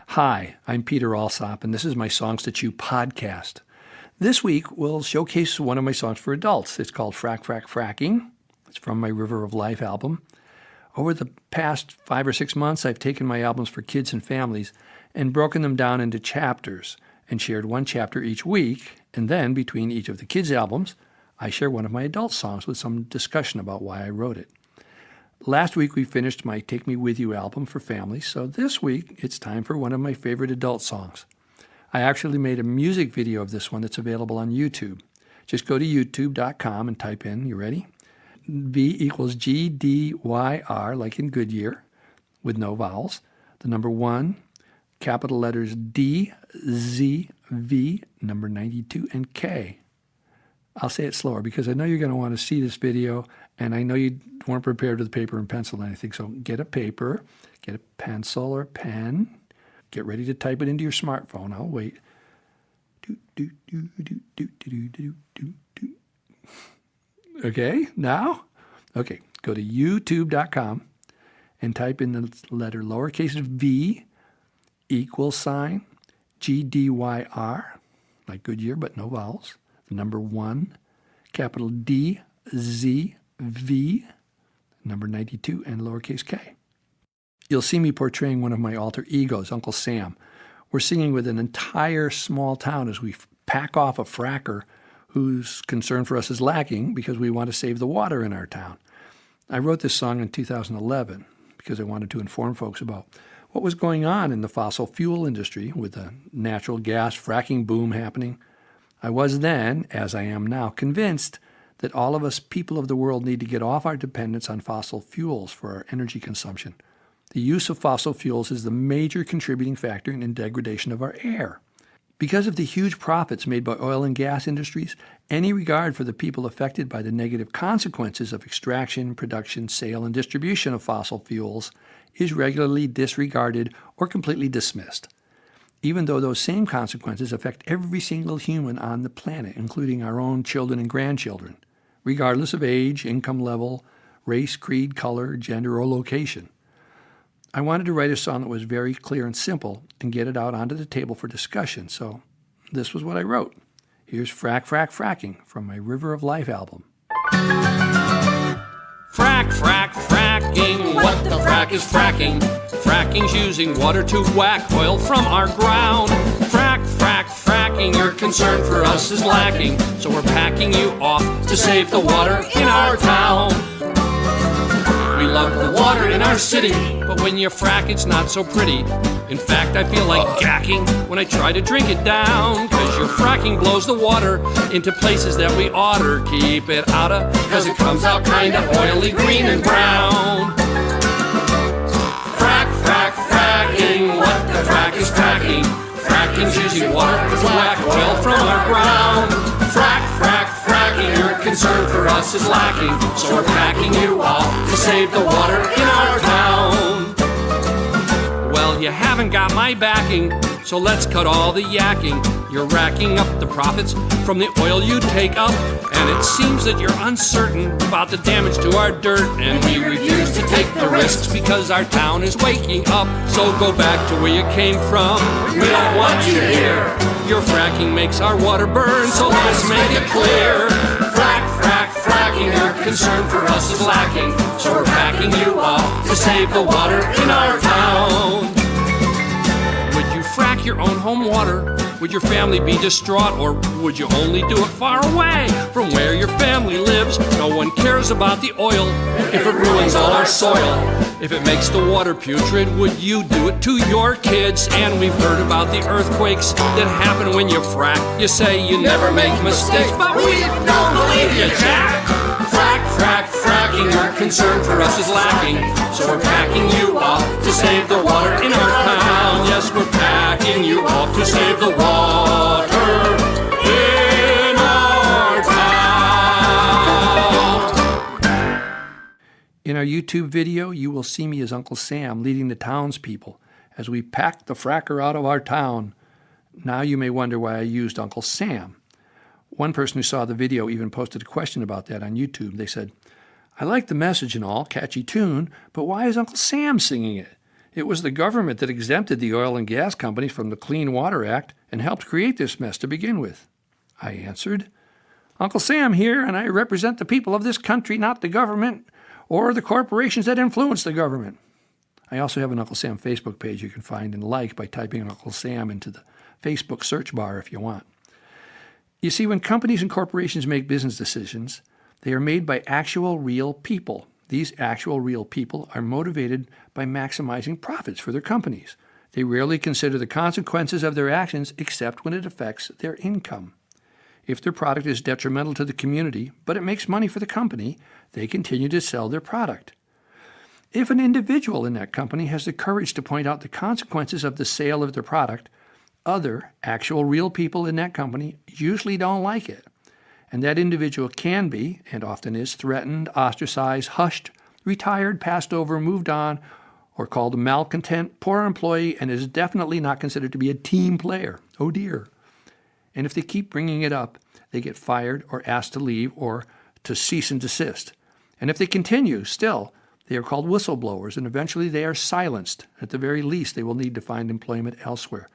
Hi, I'm Peter Alsop, and this is my Songs to Chew podcast. This week, we'll showcase one of my songs for adults. It's called Frack, Frack, Fracking. It's from my River of Life album. Over the past 5 or 6 months, I've taken my albums for kids and families and broken them down into chapters and shared one chapter each week. And then, between each of the kids' albums, I share one of my adult songs with some discussion about why I wrote it. Last week, we finished my Take Me With You album for families, so this week, it's time for one of my favorite adult songs. I actually made a music video of this one that's available on YouTube. Just go to youtube.com and type in, you ready? V equals GDYR, like in Goodyear, with no vowels. The number 1, capital letters D, Z, V, number 92, and K. I'll say it slower because I know you're going to want to see this video, and I know you weren't prepared with paper and pencil or anything. So get a paper, get a pencil or pen, get ready to type it into your smartphone. I'll wait. Okay, now? Okay, go to youtube.com and type in the letter lowercase v equals sign GDYR, like Goodyear, but no vowels. The number 1, capital D, Z, V, number 92, and lowercase k. You'll see me portraying one of my alter egos, Uncle Sam. We're singing with an entire small town as we pack off a fracker whose concern for us is lacking because we want to save the water in our town. I wrote this song in 2011 because I wanted to inform folks about what was going on in the fossil fuel industry with the natural gas fracking boom happening. I was then, as I am now, convinced that all of us people of the world need to get off our dependence on fossil fuels for our energy consumption. The use of fossil fuels is the major contributing factor in the degradation of our air. Because of the huge profits made by oil and gas industries, any regard for the people affected by the negative consequences of extraction, production, sale, and distribution of fossil fuels is regularly disregarded or completely dismissed, even though those same consequences affect every single human on the planet, including our own children and grandchildren, regardless of age, income level, race, creed, color, gender, or location. I wanted to write a song that was very clear and simple and get it out onto the table for discussion, so this was what I wrote. Here's Frack, Frack, Fracking from my River of Life album. Frack, frack, fracking, what the frack is fracking? Fracking's using water to whack oil from our ground. Frack, frack, fracking, your concern for us is lacking, so we're packing you off to save the water in our town. We love the water in our city, but when you frack it's not so pretty. In fact, I feel like gacking when I try to drink it down, cause your fracking blows the water into places that we oughter keep it out of, cause it comes out kinda oily, green and brown. Frack, frack, fracking, what the frack is fracking? Fracking's using water to whack oil from our ground. Frack, frack, fracking, your concern for us is lacking, so we're packing you off to save the water in our town. Well, you haven't got my backing, so let's cut all the yakking. You're racking up the profits from the oil you take up, and it seems that you're uncertain about the damage to our dirt, and we refuse to take the risks because our town is waking up. So go back to where you came from, we don't want you here. Your fracking makes our water burn, so let's make it clear. Frack, frack, fracking, your concern for us is lacking, so we're packing you off to save the water in our town. Would you frack your own home water? Would your family be distraught, or would you only do it far away from where your family lives? No one cares about the oil if it ruins all our soil. If it makes the water putrid, would you do it to your kids? And we've heard about the earthquakes that happen when you frack. You say you never make mistakes, but we don't believe you, Jack. Frack, frack, fracking, your concern for us is lacking, so we're packing you off to save the water in our town. Yes, we're packing you off to save the water in our town. In our YouTube video, you will see me as Uncle Sam leading the townspeople as we pack the fracker out of our town. Now you may wonder why I used Uncle Sam. One person who saw the video even posted a question about that on YouTube. They said, I like the message and all, catchy tune, but why is Uncle Sam singing it? It was the government that exempted the oil and gas companies from the Clean Water Act and helped create this mess to begin with. I answered, Uncle Sam here, and I represent the people of this country, not the government or the corporations that influence the government. I also have an Uncle Sam Facebook page you can find and like by typing Uncle Sam into the Facebook search bar if you want. You see, when companies and corporations make business decisions, they are made by actual real people. These actual real people are motivated by maximizing profits for their companies. They rarely consider the consequences of their actions except when it affects their income. If their product is detrimental to the community, but it makes money for the company, they continue to sell their product. If an individual in that company has the courage to point out the consequences of the sale of their product, other actual real people in that company usually don't like it. And that individual can be, and often is, threatened, ostracized, hushed, retired, passed over, moved on, or called a malcontent, poor employee, and is definitely not considered to be a team player. Oh dear. And if they keep bringing it up, they get fired or asked to leave or to cease and desist. And if they continue still, they are called whistleblowers, and eventually they are silenced. At the very least, they will need to find employment elsewhere.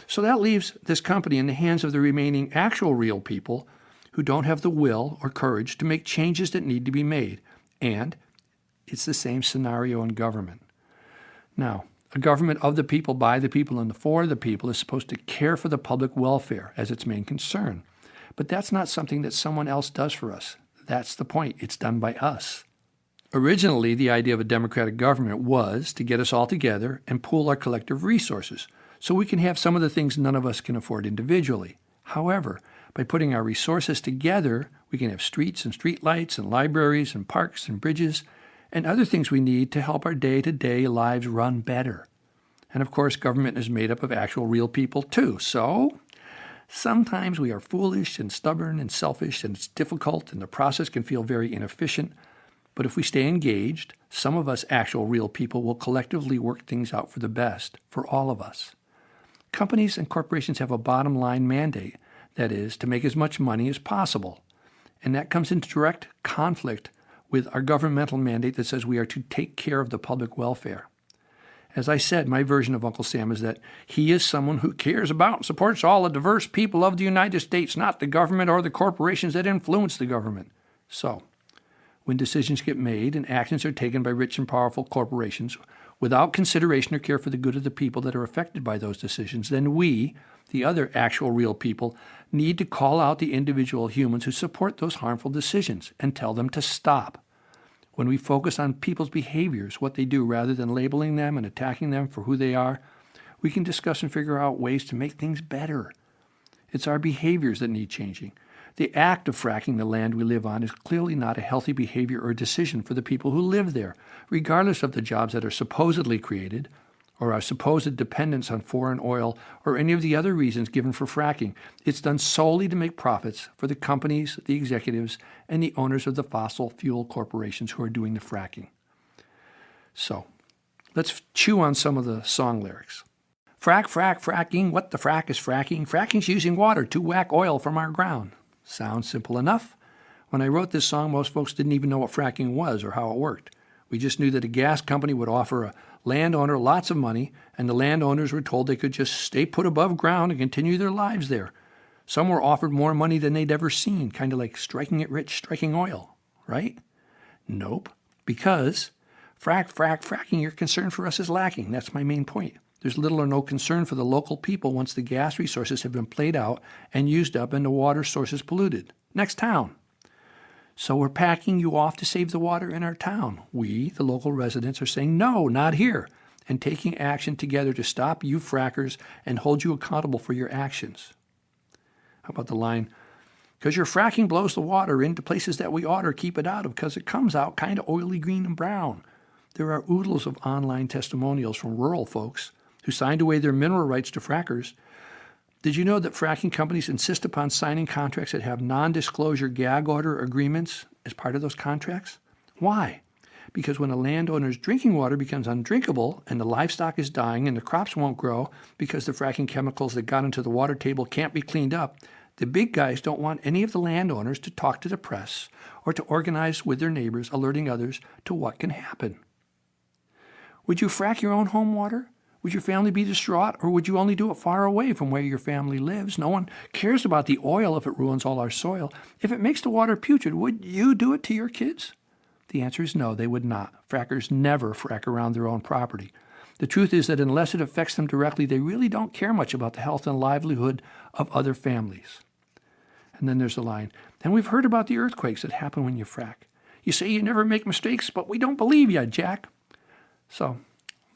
So that leaves this company in the hands of the remaining actual real people who don't have the will or courage to make changes that need to be made. And it's the same scenario in government. Now, a government of the people, by the people, and for the people is supposed to care for the public welfare as its main concern. But that's not something that someone else does for us. That's the point. It's done by us. Originally, the idea of a democratic government was to get us all together and pool our collective resources so we can have some of the things none of us can afford individually. However, by putting our resources together, we can have streets and streetlights and libraries and parks and bridges and other things we need to help our day-to-day lives run better. And of course, government is made up of actual real people too. So sometimes we are foolish and stubborn and selfish, and it's difficult, and the process can feel very inefficient. But if we stay engaged, some of us actual real people will collectively work things out for the best, for all of us. Companies and corporations have a bottom line mandate, that is, to make as much money as possible. And that comes into direct conflict with our governmental mandate that says we are to take care of the public welfare. As I said, my version of Uncle Sam is that he is someone who cares about and supports all the diverse people of the United States, not the government or the corporations that influence the government. So, when decisions get made and actions are taken by rich and powerful corporations without consideration or care for the good of the people that are affected by those decisions, then we, the other actual real people, need to call out the individual humans who support those harmful decisions and tell them to stop. When we focus on people's behaviors, what they do, rather than labeling them and attacking them for who they are, we can discuss and figure out ways to make things better. It's our behaviors that need changing. The act of fracking the land we live on is clearly not a healthy behavior or decision for the people who live there, regardless of the jobs that are supposedly created, or our supposed dependence on foreign oil, or any of the other reasons given for fracking. It's done solely to make profits for the companies, the executives, and the owners of the fossil fuel corporations who are doing the fracking. So, let's chew on some of the song lyrics. Frack, frack, fracking, what the frack is fracking? Fracking's using water to whack oil from our ground. Sounds simple enough. When I wrote this song, most folks didn't even know what fracking was or how it worked. We just knew that a gas company would offer a landowner lots of money, and the landowners were told they could just stay put above ground and continue their lives there. Some were offered more money than they'd ever seen, kind of like striking it rich, striking oil, right? Nope, because fracking, your concern for us is lacking. That's my main point. There's little or no concern for the local people once the gas resources have been played out and used up and the water sources polluted. Next town. So we're packing you off to save the water in our town. We, the local residents, are saying, no, not here, and taking action together to stop you frackers and hold you accountable for your actions. How about the line, because your fracking blows the water into places that we ought to keep it out of because it comes out kind of oily green and brown. There are oodles of online testimonials from rural folks who signed away their mineral rights to frackers. Did you know that fracking companies insist upon signing contracts that have non-disclosure gag order agreements as part of those contracts? Why? Because when a landowner's drinking water becomes undrinkable and the livestock is dying and the crops won't grow because the fracking chemicals that got into the water table can't be cleaned up, the big guys don't want any of the landowners to talk to the press or to organize with their neighbors, alerting others to what can happen. Would you frack your own home water? Would your family be distraught, or would you only do it far away from where your family lives? No one cares about the oil if it ruins all our soil. If it makes the water putrid, would you do it to your kids? The answer is no, they would not. Frackers never frack around their own property. The truth is that unless it affects them directly, they really don't care much about the health and livelihood of other families. And then there's the line, and we've heard about the earthquakes that happen when you frack. You say you never make mistakes, but we don't believe you, Jack. So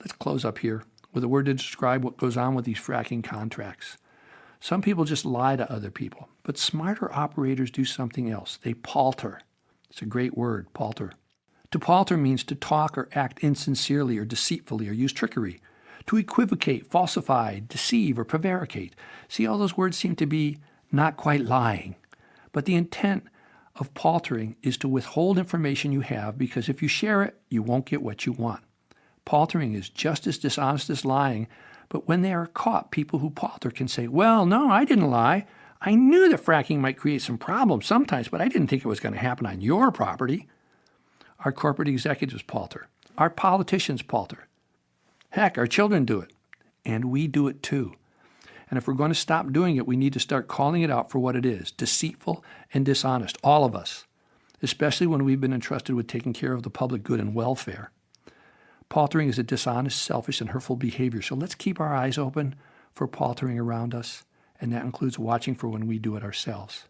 let's close up here with a word to describe what goes on with these fracking contracts. Some people just lie to other people, but smarter operators do something else. They palter. It's a great word, palter. To palter means to talk or act insincerely or deceitfully or use trickery. To equivocate, falsify, deceive, or prevaricate. See, all those words seem to be not quite lying. But the intent of paltering is to withhold information you have because if you share it, you won't get what you want. Paltering is just as dishonest as lying, but when they are caught, people who palter can say, well, no, I didn't lie. I knew that fracking might create some problems sometimes, but I didn't think it was going to happen on your property. Our corporate executives palter. Our politicians palter. Heck, our children do it. And we do it too. And if we're going to stop doing it, we need to start calling it out for what it is, deceitful and dishonest, all of us, especially when we've been entrusted with taking care of the public good and welfare. Paltering is a dishonest, selfish, and hurtful behavior, so let's keep our eyes open for paltering around us, and that includes watching for when we do it ourselves.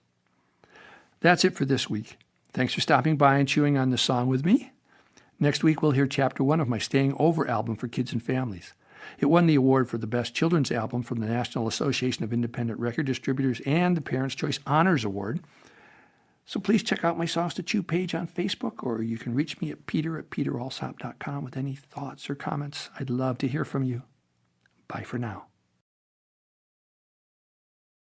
That's it for this week. Thanks for stopping by and chewing on this song with me. Next week, we'll hear Chapter 1 of my Staying Over album for kids and families. It won the award for the Best Children's Album from the National Association of Independent Record Distributors and the Parents' Choice Honors Award. So please check out my Songs to Chew page on Facebook, or you can reach me at peter@peteralsop.com with any thoughts or comments. I'd love to hear from you. Bye for now.